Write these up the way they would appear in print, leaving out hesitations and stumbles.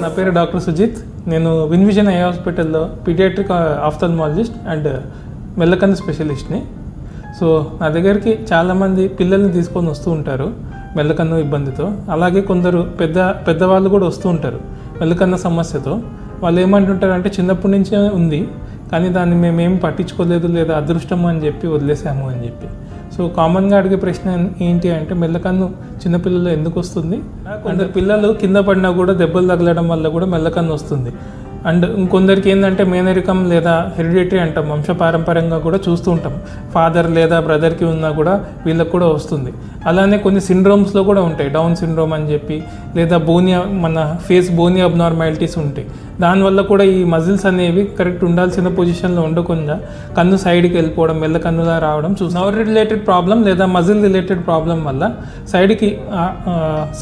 నా పేరు డాక్టర్ సుజిత్. నేను విన్విజన్ ఐ హాస్పిటల్లో పీడియాట్రిక్ ఆఫ్థల్మాలజిస్ట్ అండ్ మెల్లకన్ను స్పెషలిస్ట్ని. సో నా దగ్గరికి చాలామంది పిల్లల్ని తీసుకొని వస్తూ ఉంటారు మెల్లకన్ను ఇబ్బందితో. అలాగే కొందరు పెద్దవాళ్ళు కూడా వస్తూ ఉంటారు మెల్లకన్ను సమస్యతో. వాళ్ళు ఏమంటుంటారంటే చిన్నప్పటి నుంచే ఉంది కానీ దాన్ని మేమేం పట్టించుకోలేదు లేదా అదృష్టం అని చెప్పి వదిలేసాము అని చెప్పి. సో కామన్గా అడిగే ప్రశ్న ఏంటి అంటే మెల్లకన్ను చిన్నపిల్లలు ఎందుకు వస్తుంది? కొందరు పిల్లలు కింద పడినా కూడా దెబ్బలు తగలడం వల్ల కూడా మెల్లకన్ను వస్తుంది. అండ్ ఇంకొందరికి ఏంటంటే మేనరికం లేదా హెరిడిటరీ అంటాం, వంశపారంపర్యంగా కూడా చూస్తూ ఉంటాం. ఫాదర్ లేదా బ్రదర్కి ఉన్నా కూడా వీళ్ళకి కూడా వస్తుంది. అలానే కొన్ని సిండ్రోమ్స్లో కూడా ఉంటాయి, డౌన్ సిండ్రోమ్ అని చెప్పి, లేదా బోనియా మన ఫేస్ బోనియా అబ్నార్మాలిటీస్ ఉంటాయి. దానివల్ల కూడా ఈ మజిల్స్ అనేవి కరెక్ట్ ఉండాల్సిన పొజిషన్లో ఉండకుండా కన్ను సైడ్కి వెళ్ళిపోవడం, మెల్ల కన్నులా రావడం చూస్తాం. నర్వ్ రిలేటెడ్ ప్రాబ్లం లేదా మజిల్ రిలేటెడ్ ప్రాబ్లం వల్ల సైడ్కి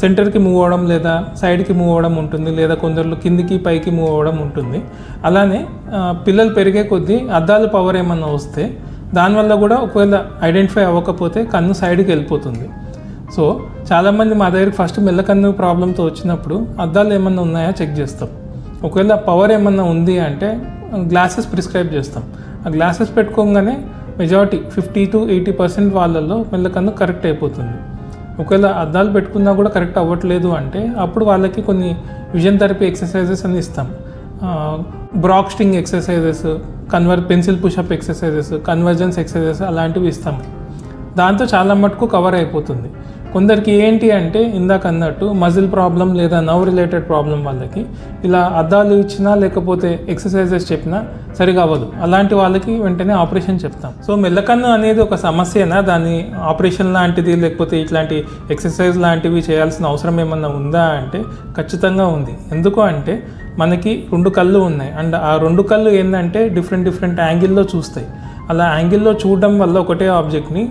సెంటర్కి మూవ్ అవ్వడం లేదా సైడ్కి మూవ్ అవ్వడం ఉంటుంది, లేదా కొందరు కిందికి పైకి మూవ్ అవ్వడం ఉంటుంది. అలానే పిల్లలు పెరిగే కొద్దీ అద్దాలు పవర్ ఏమన్నా వస్తే దానివల్ల కూడా ఒకవేళ ఐడెంటిఫై అవ్వకపోతే కన్ను సైడ్కి వెళ్ళిపోతుంది. సో చాలామంది మా దగ్గరికి ఫస్ట్ మెల్లకన్ను ప్రాబ్లంతో వచ్చినప్పుడు అద్దాలు ఏమన్నా ఉన్నాయా చెక్ చేస్తాం. ఒకవేళ పవర్ ఏమన్నా ఉంది అంటే గ్లాసెస్ ప్రిస్క్రైబ్ చేస్తాం. ఆ గ్లాసెస్ పెట్టుకోగానే మెజారిటీ 50 to 80% వాళ్ళల్లో మెల్లకన్ను కరెక్ట్ అయిపోతుంది. ఒకవేళ అద్దాలు పెట్టుకున్నా కూడా కరెక్ట్ అవ్వట్లేదు అంటే అప్పుడు వాళ్ళకి కొన్ని విజన్ థెరపీ ఎక్సర్సైజెస్ అని ఇస్తాం. Brock string exercises, pencil pushup exercises, convergence exercises అలాంటివి ఇస్తాం. దాంతో చాలా మటుకు కవర్ అయిపోతుంది. కొందరికి ఏంటి అంటే ఇందాక అన్నట్టు మజిల్ ప్రాబ్లం లేదా నర్వ్ రిలేటెడ్ ప్రాబ్లం వాళ్ళకి ఇలా అద్దాలు ఇచ్చినా లేకపోతే ఎక్సర్సైజెస్ చెప్పినా సరిగా అవ్వదు. అలాంటి వాళ్ళకి వెంటనే ఆపరేషన్ చెప్తాం. సో మెల్లకన్ను అనేది ఒక సమస్యనా, దాన్ని ఆపరేషన్ లాంటిది లేకపోతే ఇట్లాంటి ఎక్సర్సైజ్ లాంటివి చేయాల్సిన అవసరం ఏమన్నా ఉందా అంటే ఖచ్చితంగా ఉంది. ఎందుకు అంటే మనకి 2 కళ్ళు ఉన్నాయి అండ్ ఆ 2 కళ్ళు ఏంటంటే డిఫరెంట్ యాంగిల్లో చూస్తాయి. అలా యాంగిల్లో చూడడం వల్ల ఒకటే ఆబ్జెక్ట్ని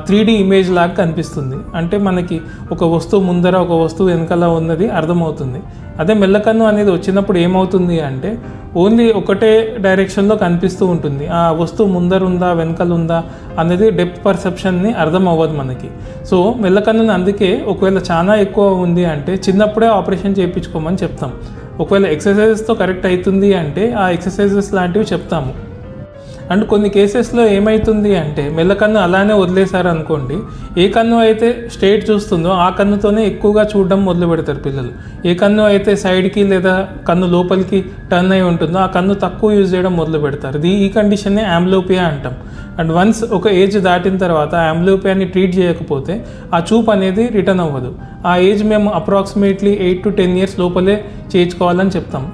3D ఇమేజ్ లాగా కనిపిస్తుంది. అంటే మనకి ఒక వస్తువు ముందర ఒక వస్తువు వెనకాల ఉన్నది అర్థమవుతుంది. అదే మెల్లకన్ను అనేది వచ్చినప్పుడు ఏమవుతుంది అంటే ఓన్లీ ఒకటే డైరెక్షన్లో కనిపిస్తూ ఉంటుంది. ఆ వస్తువు ముందర ఉందా వెనకాల ఉందా అనేది డెప్త్ పర్సెప్షన్ని అర్థం అవ్వదు మనకి. సో మెల్లకన్నుని అందుకే ఒకవేళ చాలా ఎక్కువ ఉంది అంటే చిన్నప్పుడే ఆపరేషన్ చేయించుకోమని చెప్తాం. ఒకవేళ ఎక్సర్సైజెస్తో కరెక్ట్ అవుతుంది అంటే ఆ ఎక్సర్సైజెస్ లాంటివి చెప్తాము. అండ్ కొన్ని కేసెస్లో ఏమవుతుంది అంటే మెల్లకన్ను అలానే వదిలేశారు అనుకోండి, ఏ కన్ను అయితే స్ట్రైట్ చూస్తుందో ఆ కన్నుతోనే ఎక్కువగా చూడడం మొదలు పెడతారు పిల్లలు. ఏ కన్ను అయితే సైడ్కి లేదా కన్ను లోపలికి టర్న్ అయి ఉంటుందో ఆ కన్ను తక్కువ యూజ్ చేయడం మొదలు పెడతారు. ఈ కండిషన్నే ఆంబ్లియోపియా అంటాం. అండ్ వన్స్ ఒక ఏజ్ దాటిన తర్వాత ఆంబ్లియోపియాని ట్రీట్ చేయకపోతే ఆ చూపు అనేది రిటర్న్ అవ్వదు. ఆ ఏజ్ మేము అప్రాక్సిమేట్లీ 8 to 10 years లోపలే చేయించుకోవాలని చెప్తాం.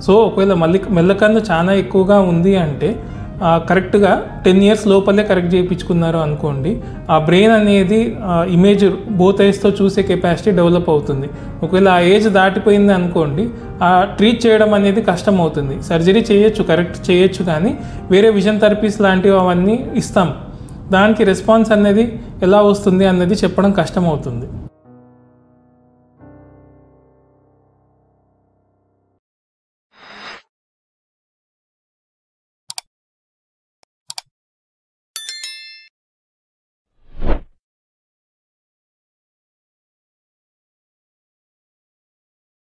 సో ఒకవేళ మెల్లకన్ను చాలా ఎక్కువగా ఉంది అంటే కరెక్ట్గా 10 years లోపలే కరెక్ట్ చేయించుకున్నారు అనుకోండి, ఆ బ్రెయిన్ అనేది ఇమేజ్ బోత్ ఐస్తో చూసే కెపాసిటీ డెవలప్ అవుతుంది. ఒకవేళ ఆ ఏజ్ దాటిపోయింది అనుకోండి, ట్రీట్ చేయడం అనేది కష్టం అవుతుంది. సర్జరీ చేయొచ్చు, కరెక్ట్ చేయొచ్చు, కానీ వేరే విజన్ థెరపీస్ లాంటివి అవన్నీ ఇస్తాం. దానికి రెస్పాన్స్ అనేది ఎలా వస్తుంది అన్నది చెప్పడం కష్టం అవుతుంది.